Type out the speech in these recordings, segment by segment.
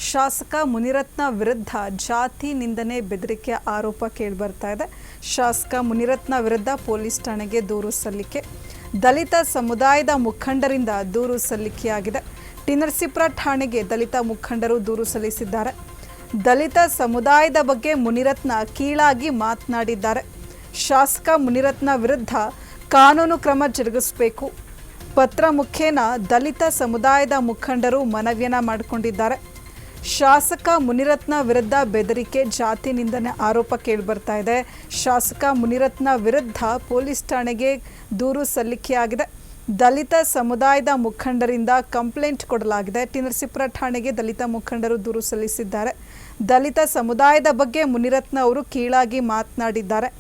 ಶಾಸಕ ಮುನಿರತ್ನ ವಿರುದ್ಧ ಜಾತಿ ನಿಂದನೆ ಬೆದರಿಕೆ ಆರೋಪ ಕೇಳಿಬರ್ತಾ ಇದೆ. ಶಾಸಕ ಮುನಿರತ್ನ ವಿರುದ್ಧ ಪೊಲೀಸ್ ಠಾಣೆಗೆ ದೂರು ಸಲ್ಲಿಕೆ. ದಲಿತ ಸಮುದಾಯದ ಮುಖಂಡರಿಂದ ದೂರು ಸಲ್ಲಿಕೆಯಾಗಿದೆ. ಟಿ.ನರಸೀಪುರ ಠಾಣೆಗೆ ದಲಿತ ಮುಖಂಡರು ದೂರು ಸಲ್ಲಿಸಿದ್ದಾರೆ. ದಲಿತ ಸಮುದಾಯದ ಬಗ್ಗೆ ಮುನಿರತ್ನ ಕೀಳಾಗಿ ಮಾತನಾಡಿದ್ದಾರೆ. ಶಾಸಕ ಮುನಿರತ್ನ ವಿರುದ್ಧ ಕಾನೂನು ಕ್ರಮ ಜರುಗಿಸಬೇಕು. ಪತ್ರ ಮುಖೇನ ದಲಿತ ಸಮುದಾಯದ ಮುಖಂಡರು ಮನವಿಯನ್ನ ಮಾಡಿಕೊಂಡಿದ್ದಾರೆ. ಶಾಸಕ ಮುನಿರತ್ನ ವಿರುದ್ಧ ಬೆದರಿಕೆ, ಜಾತಿ ನಿಂದನೆ ಆರೋಪ ಕೇಳಿಬರ್ತಾ ಇದೆ. ಶಾಸಕ ಮುನಿರತ್ನ ವಿರುದ್ಧ ಪೊಲೀಸ್ ಠಾಣೆಗೆ ದೂರು ಸಲ್ಲಿಕೆಯಾಗಿದೆ. ದಲಿತ ಸಮುದಾಯದ ಮುಖಂಡರಿಂದ ಕಂಪ್ಲೇಂಟ್ ಕೊಡಲಾಗಿದೆ. ಟಿ.ನರಸೀಪುರ ಠಾಣೆಗೆ ದಲಿತ ಮುಖಂಡರು ದೂರು ಸಲ್ಲಿಸಿದ್ದಾರೆ. ದಲಿತ ಸಮುದಾಯದ ಬಗ್ಗೆ ಮುನಿರತ್ನ ಅವರು ಕೀಳಾಗಿ ಮಾತನಾಡಿದ್ದಾರೆ.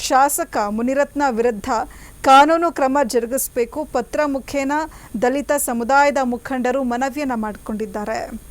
ಶಾಸಕ ಮುನಿರತ್ನ ವಿರುದ್ಧ ಕಾನೂನು ಕ್ರಮ ಜರುಗಿಸಬೇಕು. ಪತ್ರ ಮುಖೇನ ದಲಿತ ಸಮುದಾಯದ ಮುಖಂಡರು ಮನವಿಯನ್ನ ಮಾಡಿಕೊಂಡಿದ್ದಾರೆ.